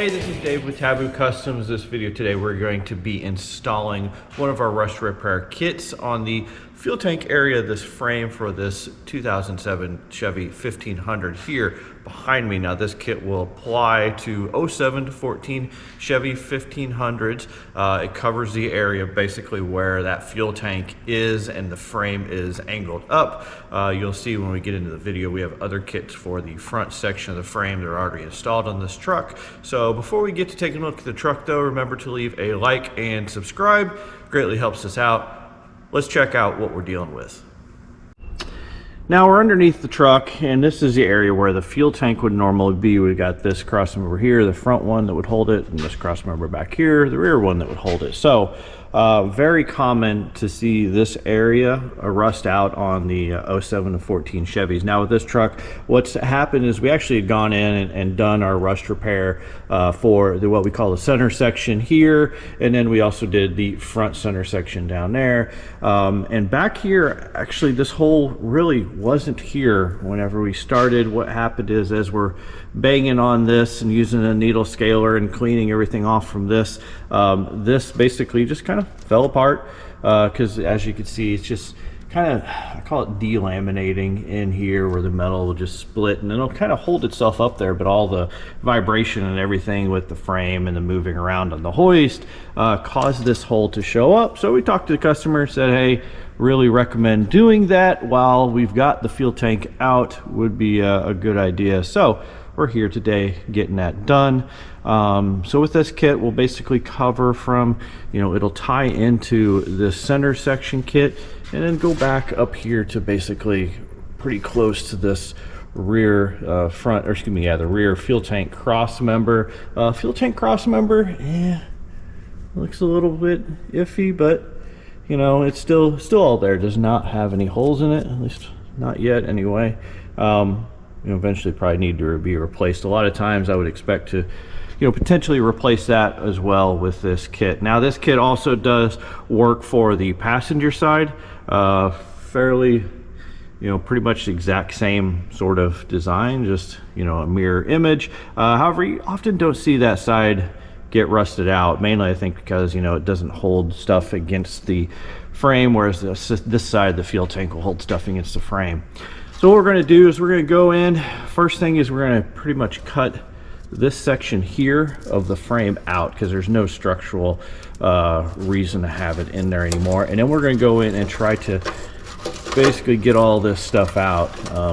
Hey, this is Dave with Taboo Customs. This video today we're going to be installing one of our rust repair kits on the fuel tank area of this frame for this 2007 Chevy 1500 here behind me. Now this kit will apply to 07 to 14 Chevy 1500s. It covers the area basically where that fuel tank is and the frame is angled up. You'll see when we get into the video we have other kits for the front section of the frame. They're already installed on this truck. So before we get to taking a look at the truck though, remember to leave a like and subscribe. Greatly helps us out. Let's check out what we're dealing with. Now we're underneath the truck, and this is the area where the fuel tank would normally be. We got this cross member here, the front one that would hold it, and this cross member back here, the rear one that would hold it. So very common to see this area rust out on the 07 to 14 Chevys. Now with this truck, what's happened is we actually had gone in and done our rust repair for what we call the center section here, and then we also did the front center section down there. And back here, actually this hole really wasn't here whenever we started. What happened is as we're banging on this and using a needle scaler and cleaning everything off from this, this basically just kind of fell apart because as you can see it's just kind of, I call it delaminating in here where the metal will just split and it'll kind of hold itself up there, but all the vibration and everything with the frame and the moving around on the hoist caused this hole to show up. So we talked to the customer, said, hey, really recommend doing that while we've got the fuel tank out would be a good idea. So we're here today getting that done. So with this kit, we'll basically cover from, it'll tie into this center section kit and then go back up here to basically pretty close to this rear the rear fuel tank cross member. Fuel tank cross member, looks a little bit iffy, but it's still all there. Does not have any holes in it, at least not yet anyway. Eventually probably need to be replaced. A lot of times I would expect to potentially replace that as well with this kit. Now this kit also does work for the passenger side, fairly pretty much the exact same sort of design, just a mirror image. However, you often don't see that side get rusted out, mainly I think because it doesn't hold stuff against the frame, whereas this side of the fuel tank will hold stuff against the frame. So what we're going to do is we're going to go in. First thing is we're going to pretty much cut this section here of the frame out because there's no structural reason to have it in there anymore. And then we're going to go in and try to basically get all this stuff out.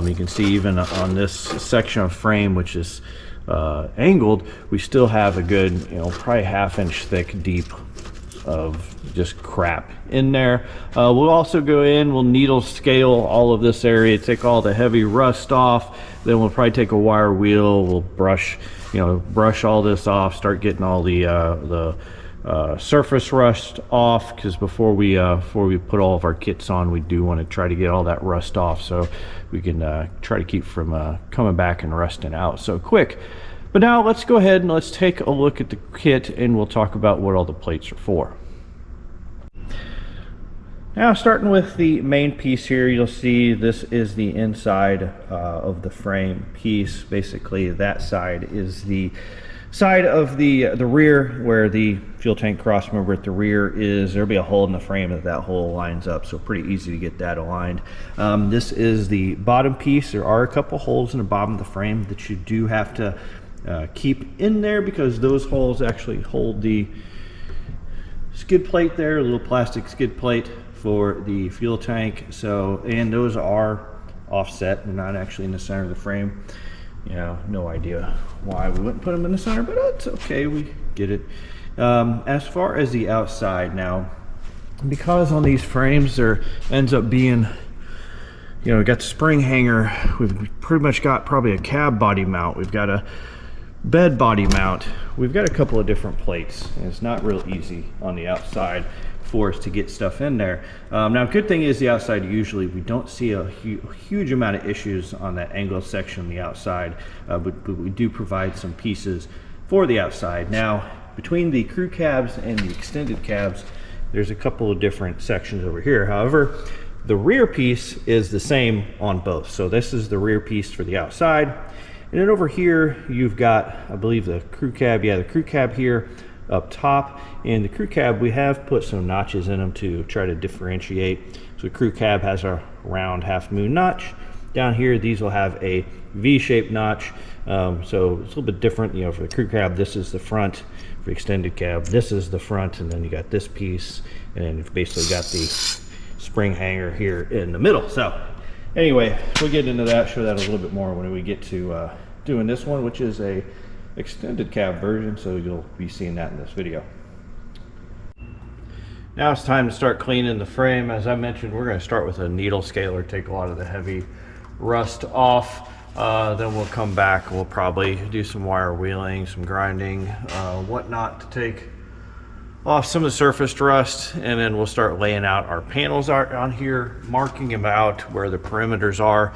You can see even on this section of frame, which is angled, we still have a good, probably ½ inch thick deep of just crap in there. We'll also go in, we'll needle scale all of this area, take all the heavy rust off, then we'll probably take a wire wheel, we'll brush all this off, start getting all the surface rust off, because before we put all of our kits on, we do want to try to get all that rust off so we can try to keep from coming back and rusting out so quick. But now let's go ahead and let's take a look at the kit and we'll talk about what all the plates are for. Now starting with the main piece here, you'll see this is the inside of the frame piece. Basically that side is the side of the rear where the fuel tank cross member at the rear is. There'll be a hole in the frame that hole lines up, so pretty easy to get that aligned. This is the bottom piece. There are a couple holes in the bottom of the frame that you do have to keep in there because those holes actually hold the skid plate there, a little plastic skid plate for the fuel tank. So, and those are offset, they're not actually in the center of the frame. No idea why we wouldn't put them in the center, but it's okay, we get it. As far as the outside now, because on these frames there ends up being, we got the spring hanger, we've pretty much got probably a cab body mount, we've got a bed body mount, we've got a couple of different plates, and it's not real easy on the outside for us to get stuff in there. Now good thing is the outside, usually we don't see a huge amount of issues on that angle section on the outside, but we do provide some pieces for the outside. Now between the crew cabs and the extended cabs, there's a couple of different sections over here. However, the rear piece is the same on both. So this is the rear piece for the outside, And then over here, you've got, I believe, the crew cab. Yeah, the crew cab here up top. And the crew cab, we have put some notches in them to try to differentiate. So the crew cab has a round half moon notch. Down here, these will have a V-shaped notch. So it's a little bit different. You know, for the crew cab, this is the front. For the extended cab, this is the front. And then you got this piece. And then you've basically got the spring hanger here in the middle. So anyway, we'll get into that, show that a little bit more when we get to doing this one, which is a extended cab version, so you'll be seeing that in this video. Now it's time to start cleaning the frame. As I mentioned, we're going to start with a needle scaler, take a lot of the heavy rust off. Then we'll come back, we'll probably do some wire wheeling, some grinding, whatnot, to take off some of the surfaced rust, and then we'll start laying out our panels on here, marking them out where the perimeters are,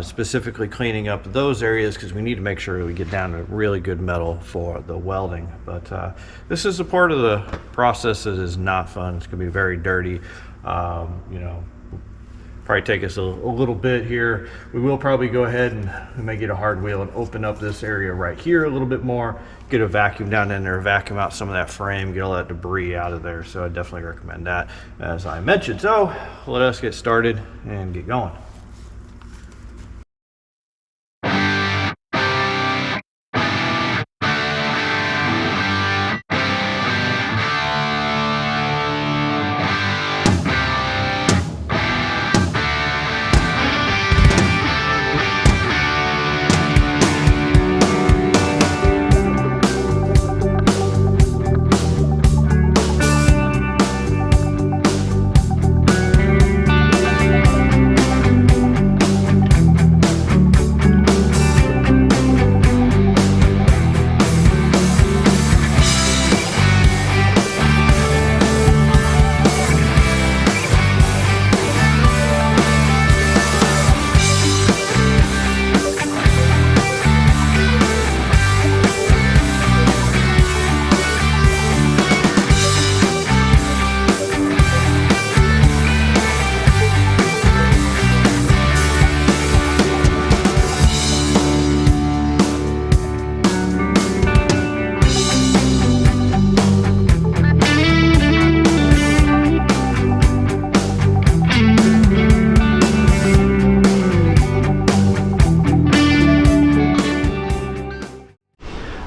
specifically cleaning up those areas because we need to make sure we get down to really good metal for the welding. But this is a part of the process that is not fun. It's going to be very dirty. You know, probably take us a little bit here. We will probably go ahead and we may get a hard wheel and open up this area right here a little bit more, get a vacuum down in there, vacuum out some of that frame, get all that debris out of there. So I definitely recommend that, as I mentioned. So let us get started and get going.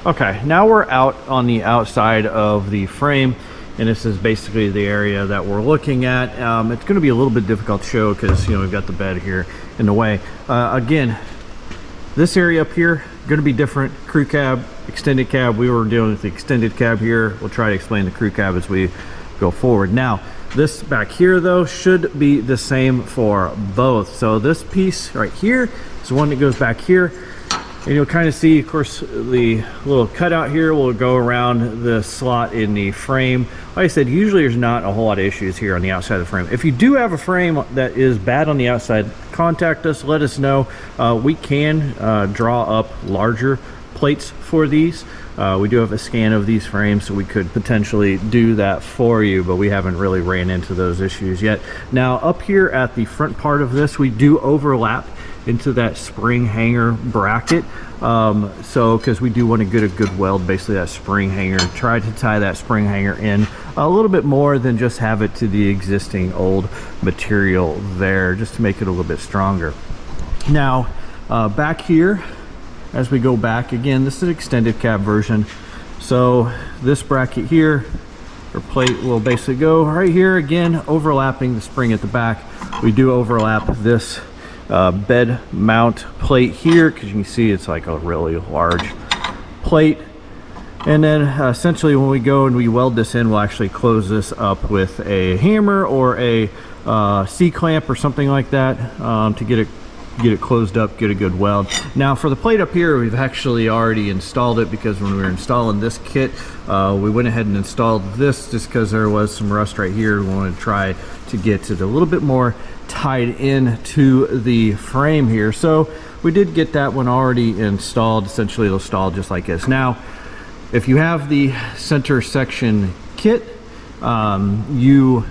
Okay, now we're out on the outside of the frame, and this is basically the area that we're looking at. It's going to be a little bit difficult to show because, you know, we've got the bed here in the way. Again, this area up here going to be different. Crew cab, extended cab. We were dealing with the extended cab here. We'll try to explain the crew cab as we go forward. Now, this back here though should be the same for both. So this piece right here is the one that goes back here. And you'll kind of see, of course, the little cutout here will go around the slot in the frame. Like I said, usually there's not a whole lot of issues here on the outside of the frame. If you do have a frame that is bad on the outside, contact us, let us know. We can draw up larger plates for these. We do have a scan of these frames, so we could potentially do that for you, but we haven't really ran into those issues yet. Now, up here at the front part of this, we do overlap into that spring hanger bracket, so because we do want to get a good weld, basically that spring hanger, try to tie that spring hanger in a little bit more than just have it to the existing old material there, just to make it a little bit stronger. Now back here, as we go back, again, this is an extended cab version, so this bracket here, or plate, will basically go right here, again overlapping the spring at the back. We do overlap this bed mount plate here, because you can see it's like a really large plate. And then essentially when we go and we weld this in, we'll actually close this up with a hammer or a C-clamp or something like that, to get it closed up, get a good weld. Now for the plate up here, we've actually already installed it, because when we were installing this kit, we went ahead and installed this just because there was some rust right here. We wanted to try to get it a little bit more tied in to the frame here. So we did get that one already installed. Essentially it'll install just like this. Now, if you have the center section kit, you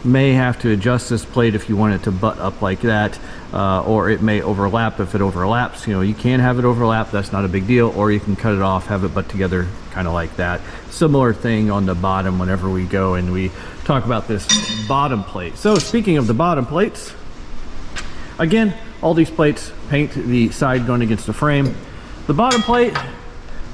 may have to adjust this plate if you want it to butt up like that, or it may overlap. If it overlaps, you know, you can have it overlap, that's not a big deal, or you can cut it off, have it butt together kind of like that. Similar thing on the bottom whenever we go and we talk about this bottom plate. So speaking of the bottom plates, again, all these plates paint the side going against the frame. The bottom plate,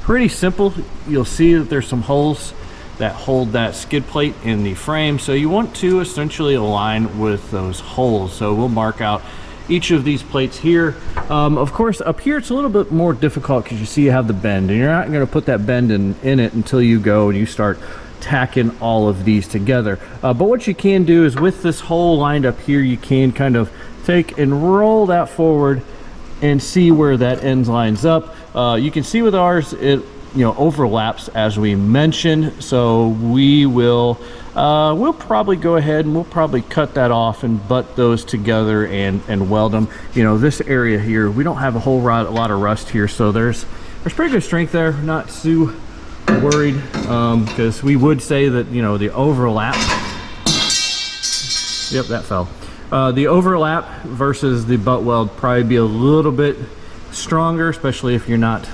pretty simple. You'll see that there's some holes that hold that skid plate in the frame, so you want to essentially align with those holes. So we'll mark out each of these plates here. Of course, up here it's a little bit more difficult because you see you have the bend, and you're not going to put that bend in it until you go and you start tacking all of these together. But what you can do is with this hole lined up here, you can kind of take and roll that forward and see where that end lines up. You can see with ours, it overlaps as we mentioned, so we will we'll probably go ahead and we'll probably cut that off and butt those together and weld them. This area here, we don't have a lot of rust here, so there's pretty good strength there. Not too worried, because we would say that the overlap, yep, that fell. The overlap versus the butt weld probably be a little bit stronger, especially if you're not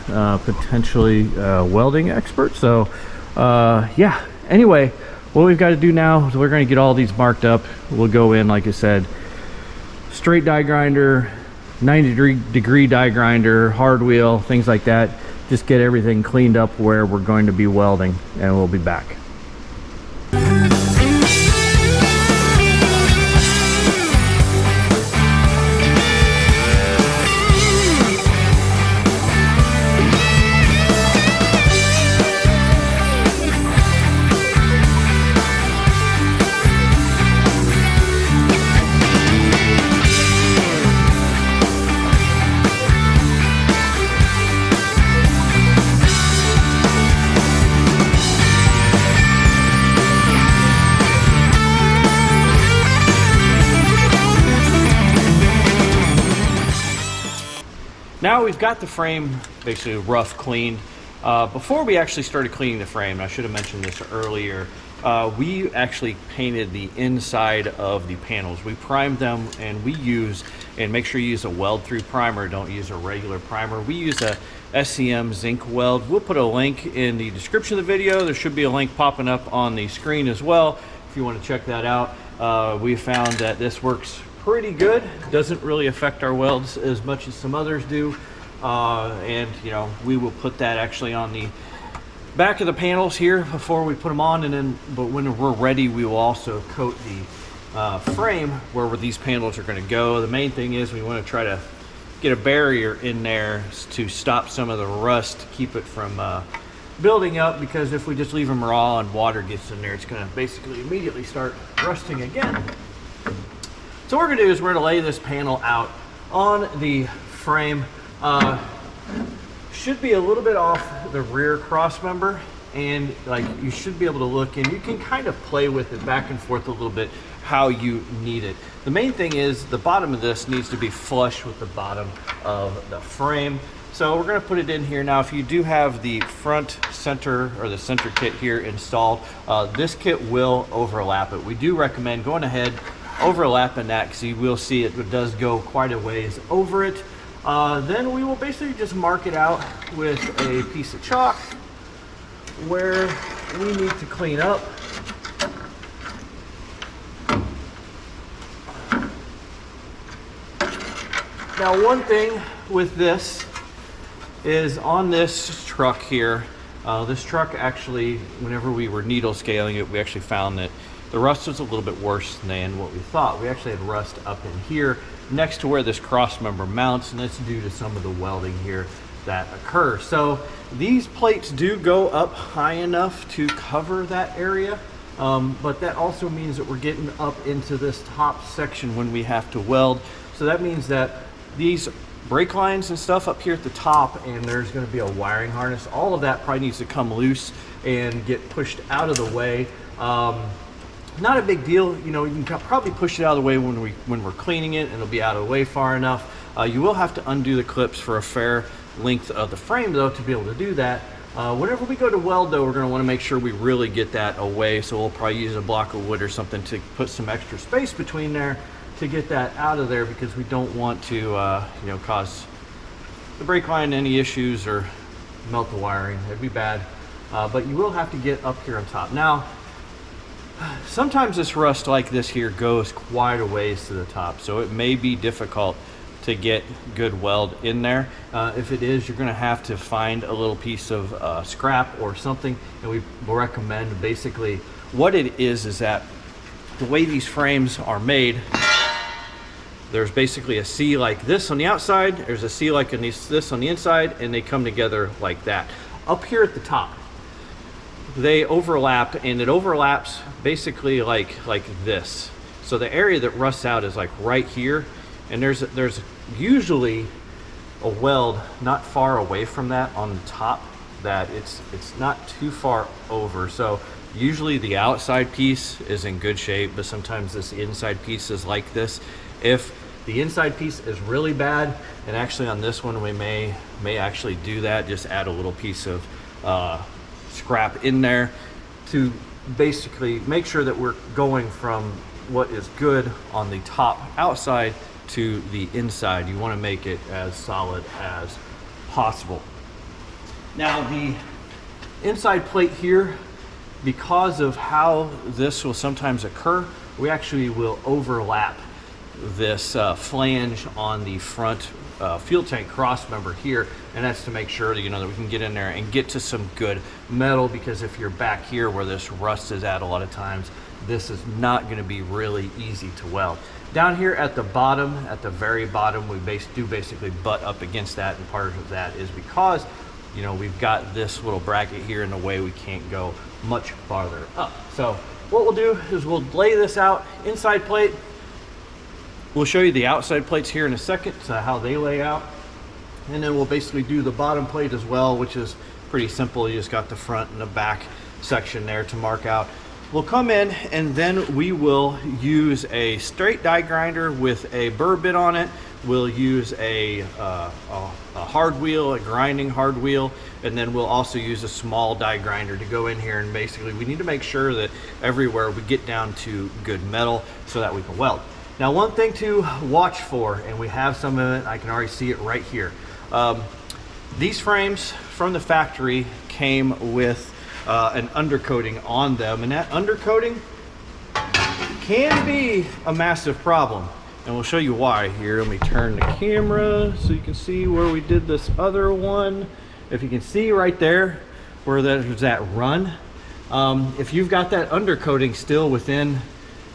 potentially welding expert. So yeah, anyway, what we've got to do now is we're going to get all these marked up. We'll go in, like I said, straight die grinder, 90-degree die grinder, hard wheel, things like that. Just get everything cleaned up where we're going to be welding, and we'll be back. Now we've got the frame basically rough cleaned. Before we actually started cleaning the frame, and I should have mentioned this earlier, we actually painted the inside of the panels. We primed them, and make sure you use a Weld Thru primer, don't use a regular primer. We use a SCM Zinc Weld. We'll put a link in the description of the video. There should be a link popping up on the screen as well if you want to check that out. We found that this works pretty good. Doesn't really affect our welds as much as some others do, and we will put that actually on the back of the panels here before we put them on, and then but when we're ready, we will also coat the frame where these panels are going to go. The main thing is we want to try to get a barrier in there to stop some of the rust, to keep it from building up, because if we just leave them raw and water gets in there, it's going to basically immediately start rusting again. So what we're gonna do is we're gonna lay this panel out on the frame. Should be a little bit off the rear cross member, and you should be able to look, and you can kind of play with it back and forth a little bit how you need it. The main thing is the bottom of this needs to be flush with the bottom of the frame. So we're gonna put it in here. Now, if you do have the front center or the center kit here installed, this kit will overlap it. We do recommend going ahead, overlapping that, because you will see it does go quite a ways over it. Then we will basically just mark it out with a piece of chalk where we need to clean up. Now, one thing with this is on this truck here, this truck actually, whenever we were needle scaling it, we actually found that the rust was a little bit worse than what we thought. We actually had rust up in here next to where this cross member mounts, and that's due to some of the welding here that occurs. So these plates do go up high enough to cover that area, but that also means that we're getting up into this top section when we have to weld. So that means that these brake lines and stuff up here at the top, and there's going to be a wiring harness, all of that probably needs to come loose and get pushed out of the way. Not a big deal, you can probably push it out of the way when we're cleaning it, and it'll be out of the way far enough. You will have to undo the clips for a fair length of the frame though to be able to do that. Whenever we go to weld though, we're going to want to make sure we really get that away, so we'll probably use a block of wood or something to put some extra space between there to get that out of there, because we don't want to you know, cause the brake line any issues or melt the wiring. It'd be bad. But you will have to get up here on top. Now, sometimes this rust like this here goes quite a ways to the top, so it may be difficult to get good weld in there. If it is, you're going to have to find a little piece of scrap or something, and we recommend, basically what it is that the way these frames are made, there's basically a C like this on the outside, there's a C like this on the inside, and they come together like that. Up here at the top, they overlap, and it overlaps basically like this. So the area that rusts out is like right here, and there's usually a weld not far away from that on the top, that it's not too far over. So usually the outside piece is in good shape, but sometimes this inside piece is like this. If the inside piece is really bad, and actually on this one we may actually do that, just add a little piece of scrap in there to basically make sure that we're going from what is good on the top outside to the inside. You want to make it as solid as possible. Now the inside plate here, because of how this will sometimes occur, we actually will overlap this flange on the front fuel tank cross member here, and that's to make sure that, you know, that we can get in there and get to some good metal, because if you're back here where this rust is at, a lot of times this is not going to be really easy to weld. Down here at the bottom, at the very bottom, we do basically butt up against that, and part of that is because, you know, we've got this little bracket here in the way, we can't go much farther up. So what we'll do is we'll lay this out, inside plate. We'll show you the outside plates here in a second, how they lay out. And then we'll basically do the bottom plate as well, which is pretty simple. You just got the front and the back section there to mark out. We'll come in, and then we will use a straight die grinder with a burr bit on it. We'll use a hard wheel, a grinding hard wheel, and then we'll also use a small die grinder to go in here, and basically we need to make sure that everywhere we get down to good metal so that we can weld. Now, one thing to watch for, and we have some of it, I can already see it right here. These frames from the factory came with an undercoating on them, and that undercoating can be a massive problem, and we'll show you why here. Let me turn the camera so you can see where we did this other one. If you can see right there where there's that run, if you've got that undercoating still within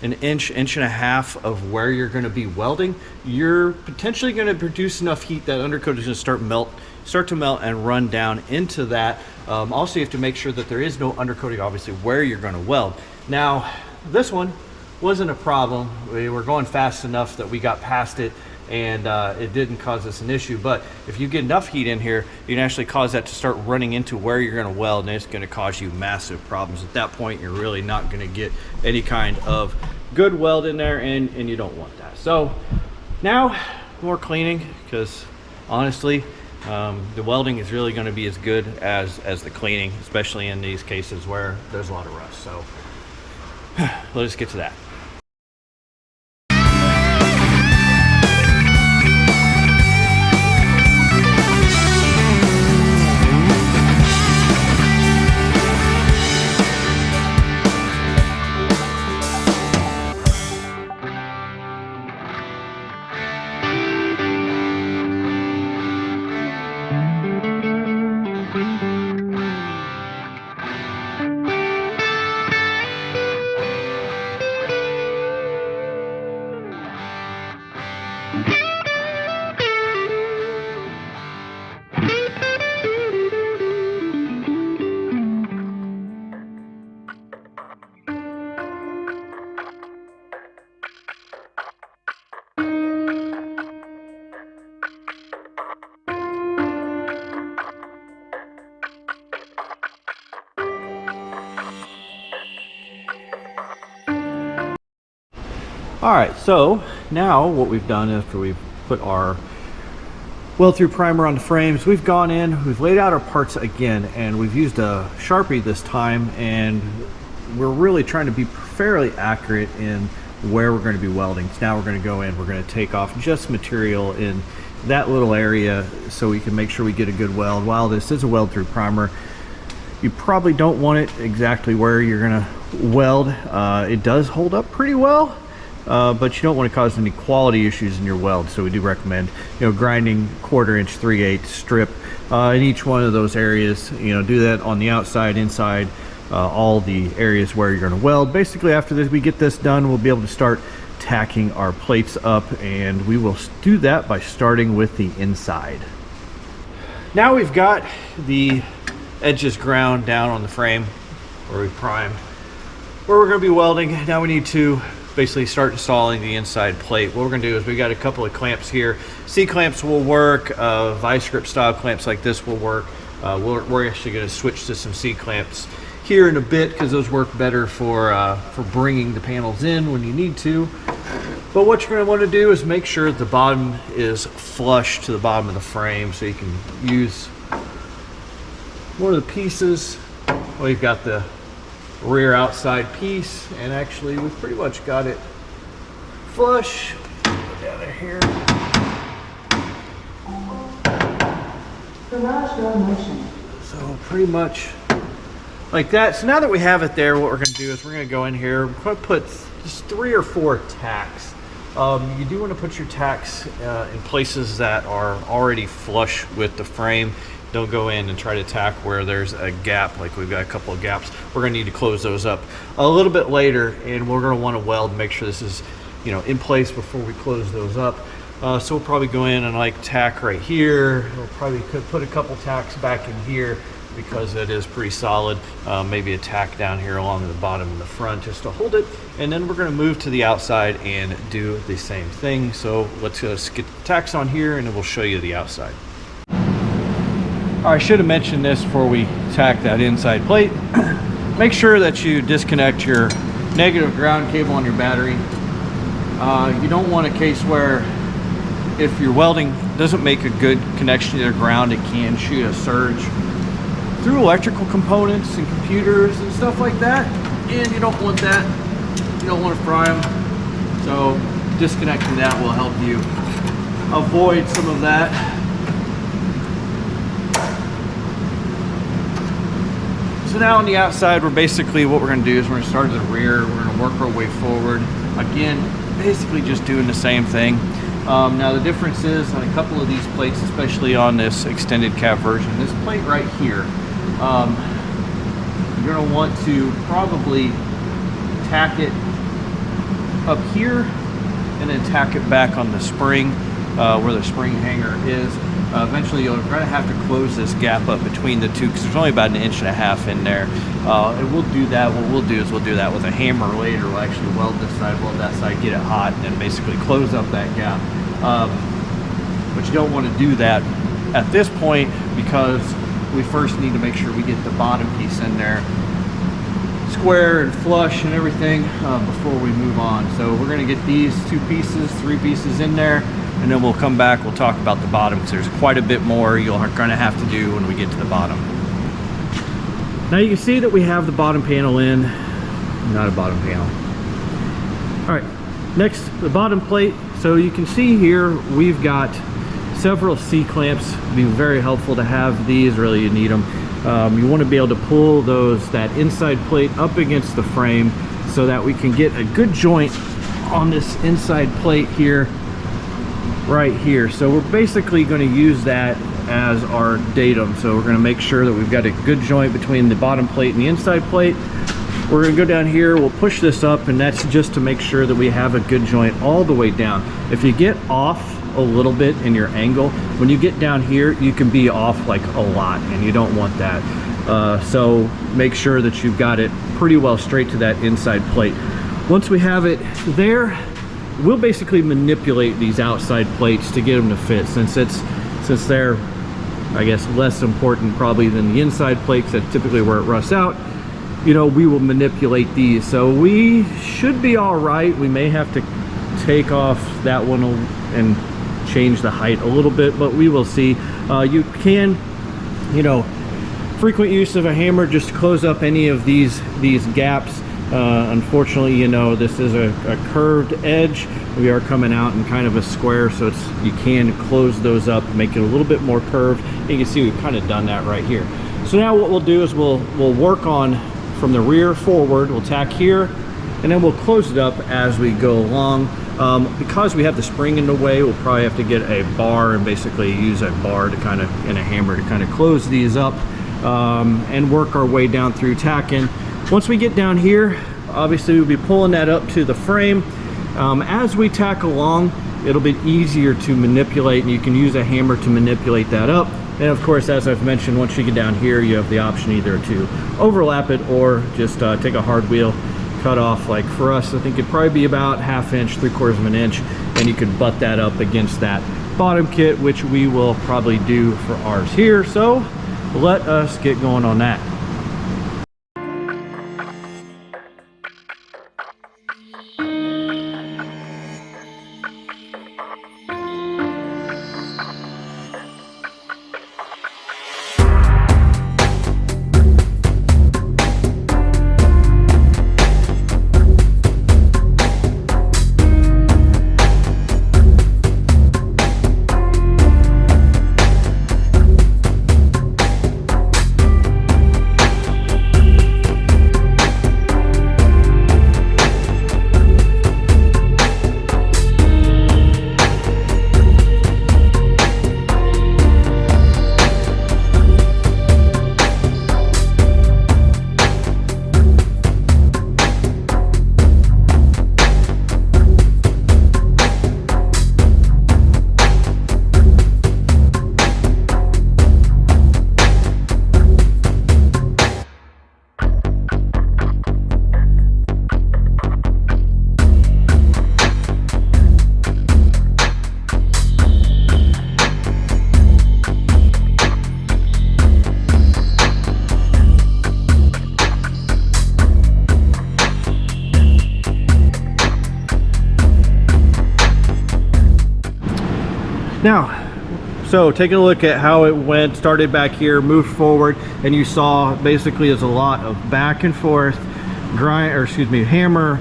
an inch and a half of where you're going to be welding, you're potentially going to produce enough heat that undercoating is going to start to melt and run down into that. Also, you have to make sure that there is no undercoating, obviously, where you're going to weld. Now, this one wasn't a problem. We were going fast enough that we got past it, and it didn't cause us an issue. But if you get enough heat in here, you can actually cause that to start running into where you're going to weld, and it's going to cause you massive problems. At that point, you're really not going to get any kind of good weld in there, and you don't want that. So now more cleaning, because honestly, the welding is really going to be as good as the cleaning, especially in these cases where there's a lot of rust. So let's get to that. All right, so now what we've done after we've put our weld through primer on the frames. We've gone in, we've laid out our parts again, and we've used a Sharpie this time, and we're really trying to be fairly accurate in where we're going to be welding. So now we're going to go in, we're going to take off just material in that little area so we can make sure we get a good weld. While this is a weld through primer, you probably don't want it exactly where you're going to weld. It does hold up pretty well, but you don't want to cause any quality issues in your weld. So we do recommend, grinding 1/4 inch 3/8 strip in each one of those areas. Do that on the outside, inside, all the areas where you're going to weld. Basically, after this, we get this done, we'll be able to start tacking our plates up, and we will do that by starting with the inside. Now we've got the edges ground down on the frame where we primed, where we're going to be welding. Now we need to basically start installing the inside plate. What we're going to do is we got a couple of clamps here. C clamps will work, vice grip style clamps like this will work. We're actually going to switch to some C clamps here in a bit because those work better for bringing the panels in when you need to. But what you're going to want to do is make sure the bottom is flush to the bottom of the frame, so you can use one of the pieces. Well, you've got the rear outside piece, and actually we've pretty much got it flush. Put down here. Garage door motion. So pretty much like that. So now that we have it there, what we're going to do is we're going to go in here, we're going to put just 3 or 4 tacks. You do want to put your tacks in places that are already flush with the frame. Don't go in and try to tack where there's a gap, like we've got a couple of gaps. We're going to need to close those up a little bit later, and we're going to want to weld, make sure this is in place before we close those up. So we'll probably go in and like tack right here. We'll probably could put a couple tacks back in here because it is pretty solid. Maybe a tack down here along the bottom and the front just to hold it. And then we're going to move to the outside and do the same thing. So let's just get the tacks on here, and then we'll show you the outside. I should have mentioned this before we tack that inside plate. Make sure that you disconnect your negative ground cable on your battery. You don't want a case where if your welding doesn't make a good connection to the ground, it can shoot a surge through electrical components and computers and stuff like that, and you don't want that. You don't want to fry them. So disconnecting that will help you avoid some of that. So now on the outside, what we're going to do is we're going to start at the rear. We're going to work our way forward. Again, basically just doing the same thing. Now the difference is on a couple of these plates, especially on this extended cab version, this plate right here, you're going to want to probably tack it up here and then tack it back on the spring where the spring hanger is. Eventually you're going to have to close this gap up between the two because there's only about 1.5 inches in there. And we'll do that. What we'll do is we'll do that with a hammer later. We'll actually weld this side, weld that side, get it hot, and then basically close up that gap. But you don't want to do that at this point because we first need to make sure we get the bottom piece in there square and flush and everything before we move on. So we're going to get these 3 pieces in there, and then we'll come back, we'll talk about the bottom because there's quite a bit more you're going to have to do when we get to the bottom. Now you can see that we have the bottom panel in, not a bottom panel. All right, next the bottom plate. So you can see here we've got several C-clamps. It'd be very helpful to have these, really you need them. You want to be able to pull that inside plate up against the frame so that we can get a good joint on this inside plate here, right here. So we're basically going to use that as our datum. So we're going to make sure that we've got a good joint between the bottom plate and the inside plate. We're going to go down here, we'll push this up, and that's just to make sure that we have a good joint all the way down. If you get off a little bit in your angle, when you get down here you can be off like a lot, and you don't want that. So make sure that you've got it pretty well straight to that inside plate. Once we have it there, we'll basically manipulate these outside plates to get them to fit, since they're, I guess, less important probably than the inside plates. That's typically where it rusts out. We will manipulate these, so we should be all right. We may have to take off that one and change the height a little bit, but we will see. You can, you know, frequent use of a hammer just to close up any of these gaps. Unfortunately, you know, this is a curved edge. We are coming out in kind of a square, so you can close those up, make it a little bit more curved. You can see we've kind of done that right here. So now what we'll do is we'll work on from the rear forward. We'll tack here, and then we'll close it up as we go along. Because we have the spring in the way, we'll probably have to get a bar and basically use a bar to kind of, and a hammer to kind of close these up, and work our way down through tacking. Once we get down here, obviously we'll be pulling that up to the frame. As we tack along, it'll be easier to manipulate, and you can use a hammer to manipulate that up. And of course, as I've mentioned, once you get down here, you have the option either to overlap it or just take a hard wheel, cut off. Like for us, I think it'd probably be about 1/2 inch, 3/4 of an inch, and you could butt that up against that bottom kit, which we will probably do for ours here. So let us get going on that. Now, so taking a look at how it went, started back here, moved forward, and you saw basically there's a lot of back and forth, hammer,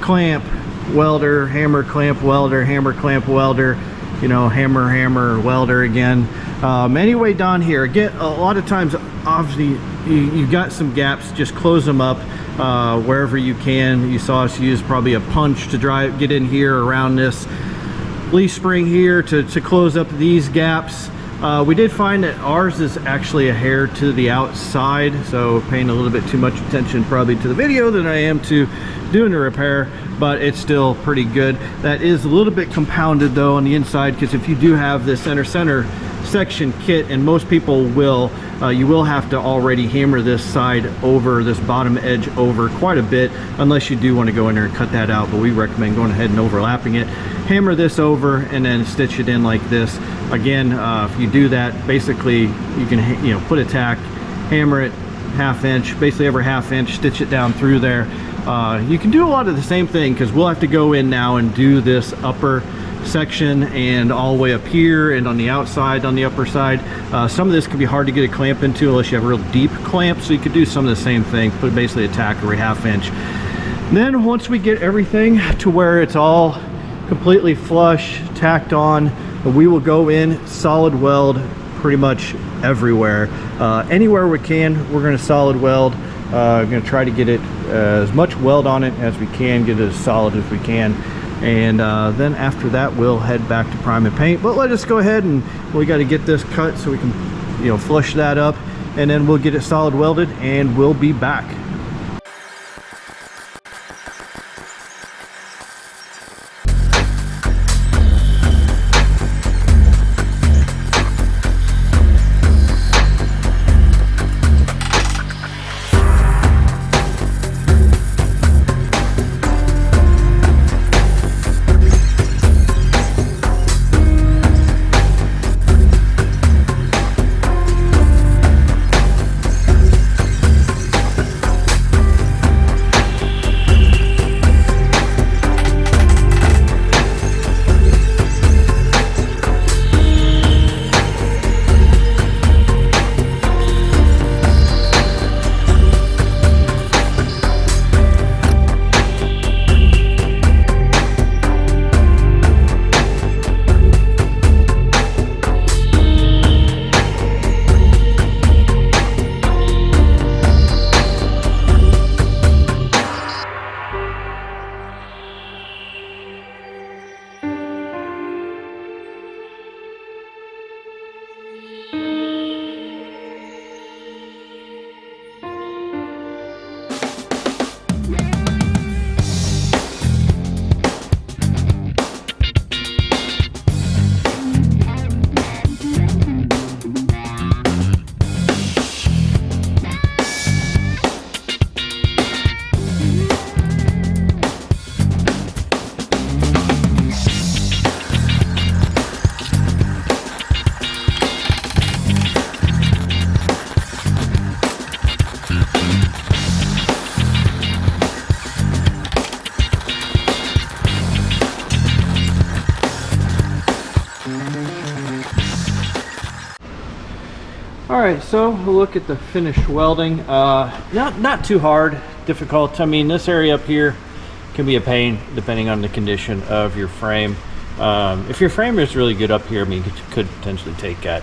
clamp, welder, hammer, clamp, welder, hammer, clamp, welder, you know, hammer, hammer, welder again. Anyway, down here, again, a lot of times, obviously, you've got some gaps, just close them up wherever you can. You saw us use probably a punch to get in here around this leaf spring here to close up these gaps. We did find that ours is actually a hair to the outside, so paying a little bit too much attention probably to the video than I am to doing the repair, but it's still pretty good. That is a little bit compounded though on the inside, because if you do have this center section kit, and most people will, you will have to already hammer this side over, this bottom edge over quite a bit, unless you do want to go in there and cut that out, but we recommend going ahead and overlapping it. Hammer this over and then stitch it in like this. Again, if you do that, basically you can, you know, put a tack, hammer it 1/2 inch, basically every 1/2 inch, stitch it down through there. You can do a lot of the same thing, because we'll have to go in now and do this upper section and all the way up here and on the outside, on the upper side. Some of this can be hard to get a clamp into unless you have a real deep clamp, so you could do some of the same thing, put basically a tack every 1/2 inch. And then once we get everything to where it's all completely flush, tacked on, we will go in solid weld pretty much everywhere. Anywhere we can, we're going to solid weld. I'm going to try to get it as much weld on it as we can, get it as solid as we can, and then after that we'll head back to prime and paint. But let us go ahead, and we got to get this cut so we can, you know, flush that up, and then we'll get it solid welded and we'll be back. All right, so we'll look at the finished welding. Not too hard, difficult. I mean, this area up here can be a pain depending on the condition of your frame. If your frame is really good up here, I mean, you could potentially take that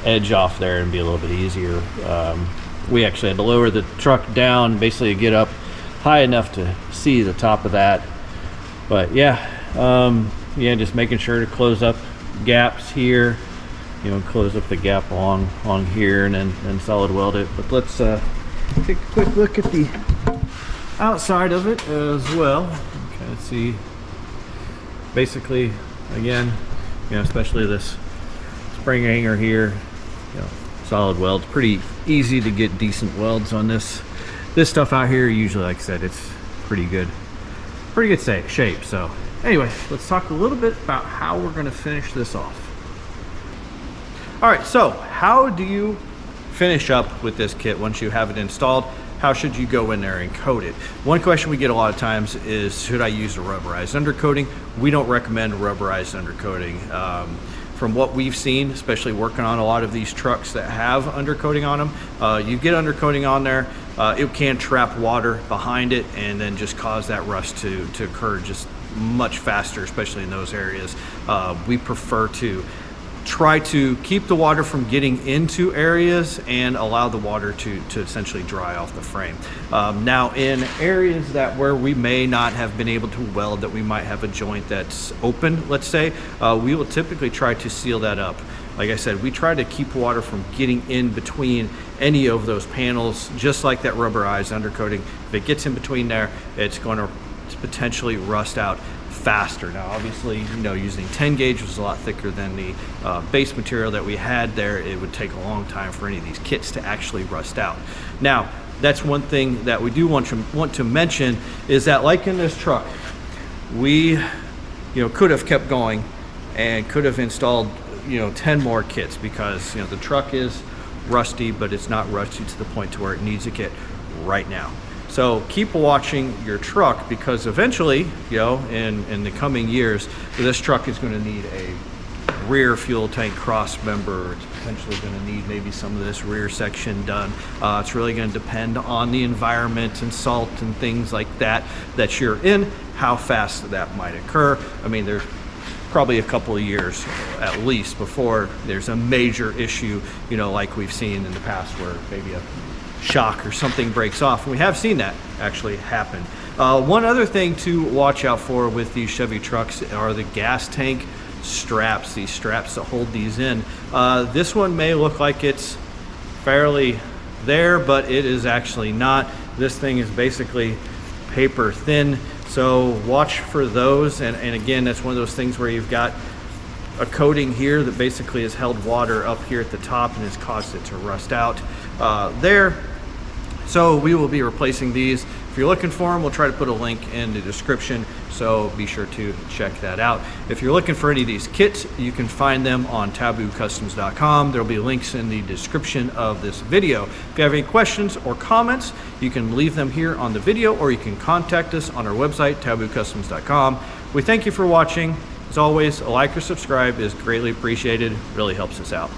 edge off there and be a little bit easier. We actually had to lower the truck down, basically get up high enough to see the top of that. But yeah, just making sure to close up gaps here, close up the gap along here, and then solid weld it. But let's take a quick look at the outside of it as well. Kind of see, basically, again, especially this spring hanger here, solid welds. Pretty easy to get decent welds on this stuff out here. Usually, like I said, it's pretty good shape. So anyway, let's talk a little bit about how we're going to finish this off. All right, so how do you finish up with this kit once you have it installed? How should you go in there and coat it? One question we get a lot of times is, should I use a rubberized undercoating? We don't recommend rubberized undercoating. From what we've seen, especially working on a lot of these trucks that have undercoating on them, you get undercoating on there, it can trap water behind it and then just cause that rust to occur just much faster, especially in those areas. We prefer to try to keep the water from getting into areas and allow the water to essentially dry off the frame. Now, in areas where we may not have been able to weld, that we might have a joint that's open, let's say, we will typically try to seal that up. Like I said, we try to keep water from getting in between any of those panels, just like that rubberized undercoating. If it gets in between there, it's going to potentially rust out faster. Now, obviously, using 10 gauge was a lot thicker than the base material that we had there. It would take a long time for any of these kits to actually rust out. Now, that's one thing that we do want to mention, is that, like in this truck, we could have kept going and could have installed 10 more kits, because the truck is rusty, but it's not rusty to the point to where it needs a kit right now. So keep watching your truck, because eventually, in the coming years, this truck is going to need a rear fuel tank cross member. It's potentially going to need maybe some of this rear section done. It's really going to depend on the environment and salt and things like that you're in, how fast that might occur. I mean, there's probably a couple of years at least before there's a major issue, like we've seen in the past, where maybe a shock or something breaks off. And we have seen that actually happen. One other thing to watch out for with these Chevy trucks are the gas tank straps, these straps that hold these in. This one may look like it's fairly there, but it is actually not. This thing is basically paper thin, so watch for those. And again, that's one of those things where you've got a coating here that basically has held water up here at the top and has caused it to rust out there. So we will be replacing these. If you're looking for them, we'll try to put a link in the description, so be sure to check that out. If you're looking for any of these kits, you can find them on taboocustoms.com. There'll be links in the description of this video. If you have any questions or comments, you can leave them here on the video, or you can contact us on our website, taboocustoms.com. We thank you for watching. As always, a like or subscribe is greatly appreciated. Really helps us out.